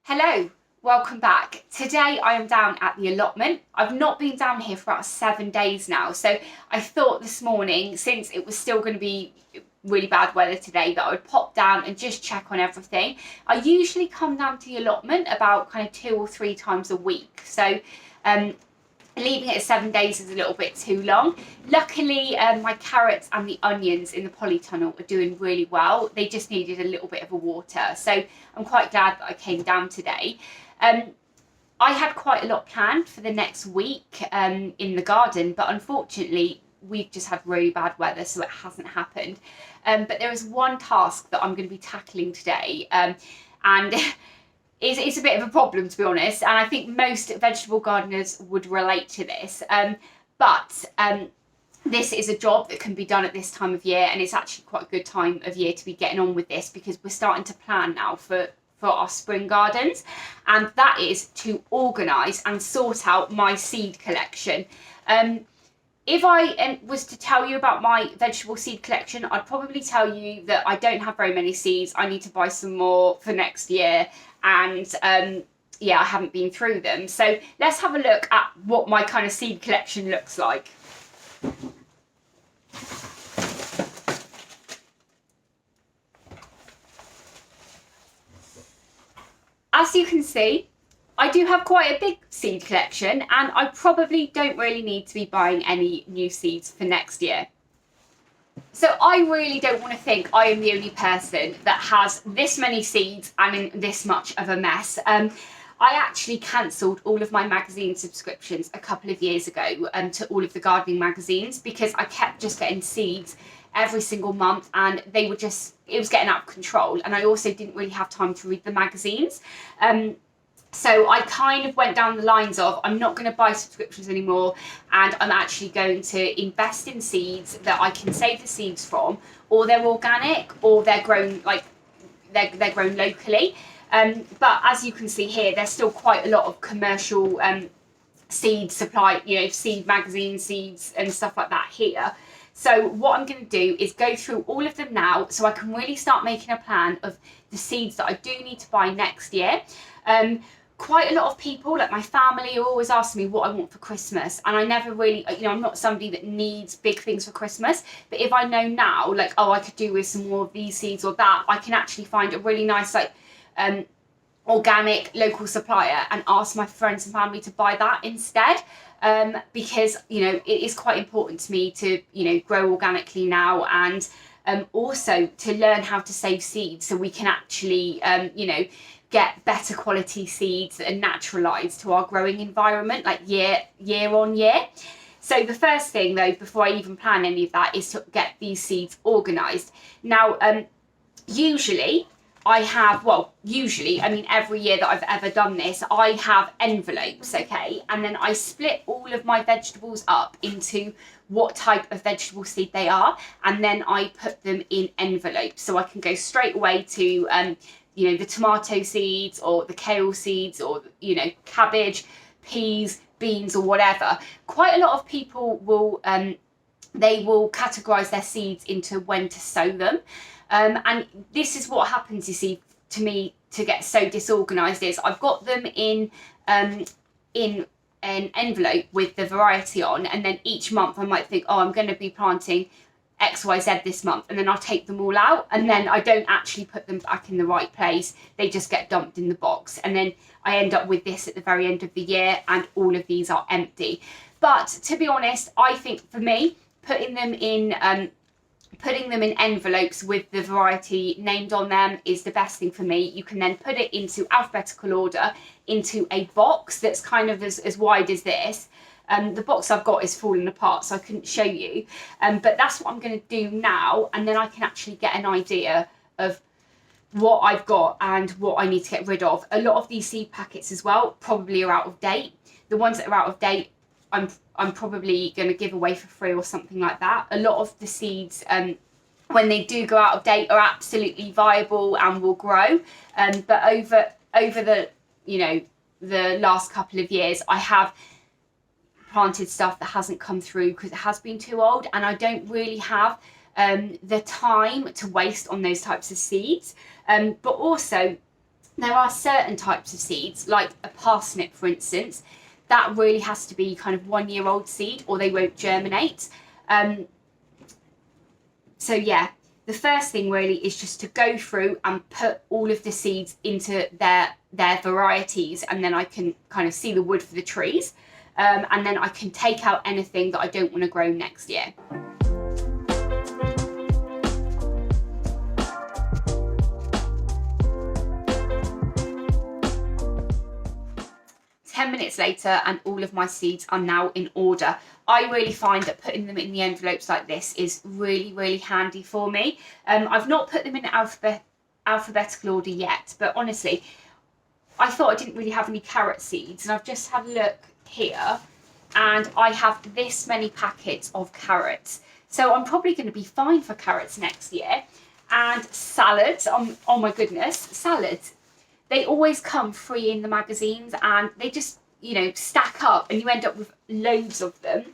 Hello, welcome back. Today I am down at the allotment. I've not been down here for about 7 days now, so I thought this morning, since it was still going to be really bad weather today, that I would pop down and just check on everything. I usually come down to the allotment about kind of 2 or 3 times a week, so leaving it at 7 days is a little bit too long. Luckily, my carrots and the onions in the polytunnel are doing really well. They just needed a little bit of a water. So I'm quite glad that I came down today. I had quite a lot planned for the next week in the garden, but unfortunately, we've just had really bad weather, so it hasn't happened. But there is one task that I'm going to be tackling today, and it's a bit of a problem, to be honest, and I think most vegetable gardeners would relate to this. But this is a job that can be done at this time of year, and it's actually quite a good time of year to be getting on with this because we're starting to plan now for our spring gardens, and that is to organise and sort out my seed collection. If I was to tell you about my vegetable seed collection, I'd probably tell you that I don't have very many seeds. I need to buy some more for next year. And yeah, I haven't been through them. So let's have a look at what my kind of seed collection looks like. As you can see, I do have quite a big seed collection, and I probably don't really need to be buying any new seeds for next year. So I really don't want to think I am the only person that has this many seeds and in this much of a mess. I actually cancelled all of my magazine subscriptions a couple of years ago to all of the gardening magazines because I kept just getting seeds every single month, and it was getting out of control, and I also didn't really have time to read the magazines. So I kind of went down the lines of I'm not going to buy subscriptions anymore, and I'm actually going to invest in seeds that I can save the seeds from, or they're organic, or they're grown they're grown locally. But as you can see here, there's still quite a lot of commercial seed supply, seed magazine seeds and stuff like that here. So what I'm going to do is go through all of them now, so I can really start making a plan of the seeds that I do need to buy next year. Quite a lot of people, like my family, are always asking me what I want for Christmas, and I never really, I'm not somebody that needs big things for Christmas, but if I know now, like, oh, I could do with some more of these seeds or that, I can actually find a really nice, organic local supplier and ask my friends and family to buy that instead, because, it is quite important to me to, grow organically now, and also to learn how to save seeds so we can actually, get better quality seeds that are naturalised to our growing environment, like year on year. So the first thing, though, before I even plan any of that, is to get these seeds organised. Now, usually, every year that I've ever done this, I have envelopes, okay? And then I split all of my vegetables up into what type of vegetable seed they are, and then I put them in envelopes. So I can go straight away to, the tomato seeds or the kale seeds or, cabbage, peas, beans or whatever. Quite a lot of people will categorise their seeds into when to sow them. And this is what happens, you see, to me, to get so disorganised is I've got them in an envelope with the variety on, and then each month I might think, oh, I'm going to be planting XYZ this month, and then I'll take them all out, and then I don't actually put them back in the right place. They just get dumped in the box, and then I end up with this at the very end of the year, and all of these are empty. But to be honest, I think for me, putting them in envelopes with the variety named on them is the best thing for me. You can then put it into alphabetical order into a box that's kind of as wide as this. The box I've got is falling apart, so I couldn't show you. But that's what I'm going to do now, and then I can actually get an idea of what I've got and what I need to get rid of. A lot of these seed packets as well probably are out of date. The ones that are out of date, I'm probably going to give away for free or something like that. A lot of the seeds, when they do go out of date, are absolutely viable and will grow. But over the last couple of years, I have planted stuff that hasn't come through because it has been too old, and I don't really have the time to waste on those types of seeds. But also, There are certain types of seeds, like a parsnip, for instance, that really has to be kind of 1-year-old seed or they won't germinate. So yeah, the first thing really is just to go through and put all of the seeds into their varieties, and then I can kind of see the wood for the trees, and then I can take out anything that I don't want to grow next year. 10 minutes later and all of my seeds are now in order. I really find that putting them in the envelopes like this is really, really handy for me. I've not put them in alphabetical order yet, but honestly, I thought I didn't really have any carrot seeds, and I've just had a look here and I have this many packets of carrots. So I'm probably going to be fine for carrots next year. And salads, oh my goodness, salads. They always come free in the magazines and they just, stack up and you end up with loads of them.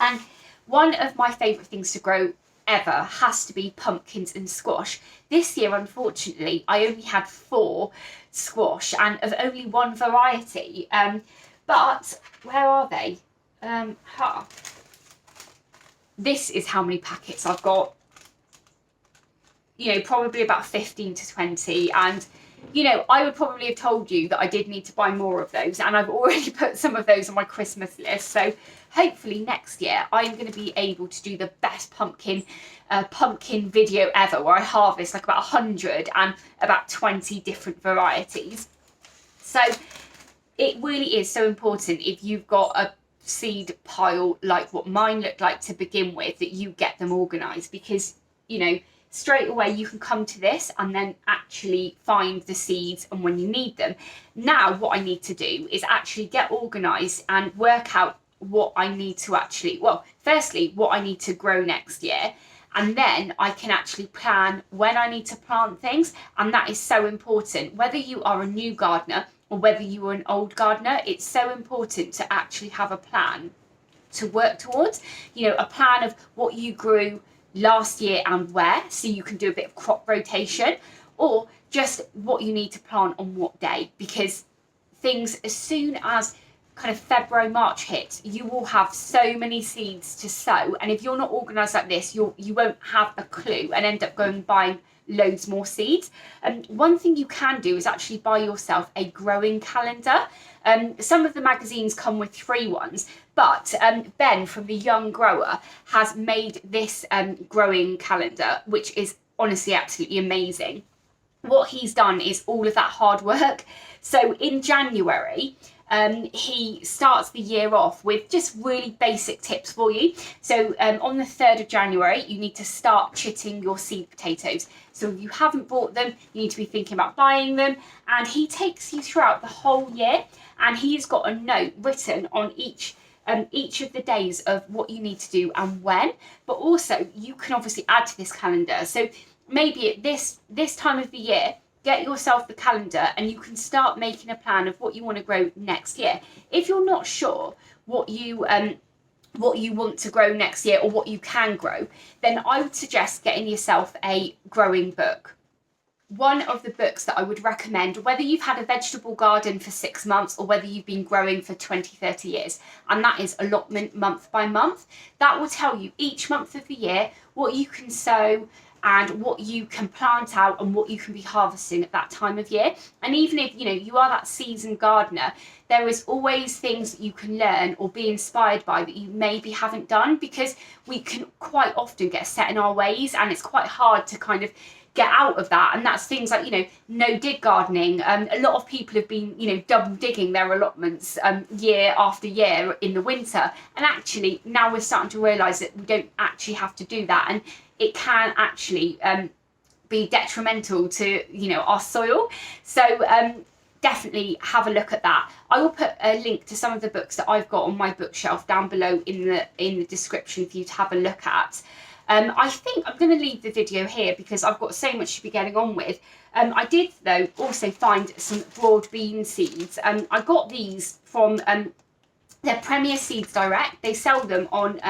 And one of my favourite things to grow ever has to be pumpkins and squash. This year, unfortunately, I only had 4 squash and of only one variety. But where are they? This is how many packets I've got. Probably about 15 to 20. And I would probably have told you that I did need to buy more of those, and I've already put some of those on my Christmas list. So hopefully next year I'm going to be able to do the best pumpkin video ever, where I harvest like about 100 and about 20 different varieties. So it really is so important, if you've got a seed pile like what mine looked like to begin with, that you get them organised, because straight away you can come to this and then actually find the seeds and when you need them. Now what I need to do is actually get organised and work out what I need to firstly what I need to grow next year, and then I can actually plan when I need to plant things. And that is so important, whether you are a new gardener or whether you are an old gardener. It's so important to actually have a plan to work towards, a plan of what you grew last year and where, so you can do a bit of crop rotation, or just what you need to plant on what day, because things, as soon as kind of February, March hits, you will have so many seeds to sow, and if you're not organised like this, you won't have a clue and end up going buying loads more seeds. One thing you can do is actually buy yourself a growing calendar. Some of the magazines come with free ones, but Ben from The Young Grower has made this growing calendar, which is honestly absolutely amazing. What he's done is all of that hard work. So in January, he starts the year off with just really basic tips for you. So on the 3rd of January, you need to start chitting your seed potatoes. So if you haven't bought them, you need to be thinking about buying them. And he takes you throughout the whole year, and he's got a note written on each of the days of what you need to do and when. But also you can obviously add to this calendar. So maybe at this time of the year, get yourself the calendar and you can start making a plan of what you want to grow next year. If you're not sure what you want to grow next year or what you can grow, then I would suggest getting yourself a growing book. One of the books that I would recommend, whether you've had a vegetable garden for 6 months or whether you've been growing for 20-30 years, and that is Allotment Month by Month. That will tell you each month of the year what you can sow and what you can plant out and what you can be harvesting at that time of year. And even if you are that seasoned gardener, there is always things that you can learn or be inspired by that you maybe haven't done, because we can quite often get set in our ways and it's quite hard to kind of get out of that. And that's things like no dig gardening. A lot of people have been double digging their allotments year after year in the winter, and actually now we're starting to realise that we don't actually have to do that, and it can actually be detrimental to our soil. So definitely have a look at that. I will put a link to some of the books that I've got on my bookshelf down below in the description for you to have a look at. I think I'm going to leave the video here because I've got so much to be getting on with. I did though also find some broad bean seeds. I got these from their Premier Seeds Direct. They sell them on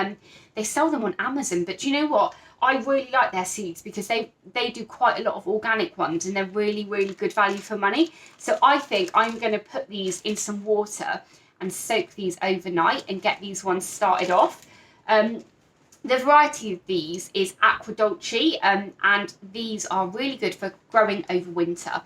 Amazon, but do you know what? I really like their seeds because they do quite a lot of organic ones, and they're really, really good value for money. So I think I'm going to put these in some water and soak these overnight and get these ones started off. The variety of these is Aqua Dolce, and these are really good for growing over winter.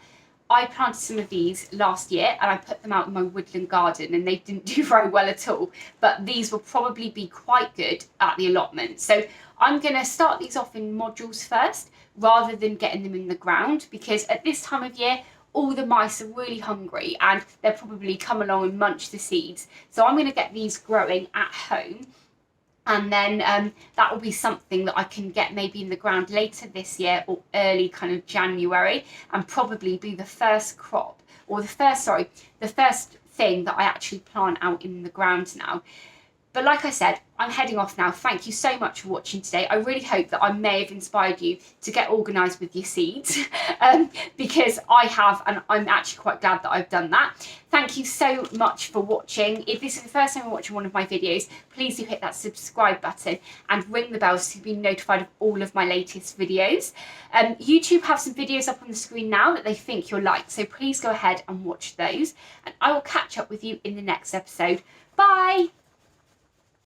I planted some of these last year and I put them out in my woodland garden, and they didn't do very well at all, but these will probably be quite good at the allotment. So I'm going to start these off in modules first rather than getting them in the ground, because at this time of year all the mice are really hungry and they'll probably come along and munch the seeds. So I'm going to get these growing at home, and then that will be something that I can get maybe in the ground later this year or early kind of January, and probably be the first crop, or the first thing that I actually plant out in the ground now. But like I said, I'm heading off now. Thank you so much for watching today. I really hope that I may have inspired you to get organised with your seeds, because I have, and I'm actually quite glad that I've done that. Thank you so much for watching. If this is the first time you're watching one of my videos, please do hit that subscribe button and ring the bell to be notified of all of my latest videos. YouTube have some videos up on the screen now that they think you'll like, so please go ahead and watch those. And I will catch up with you in the next episode. Bye!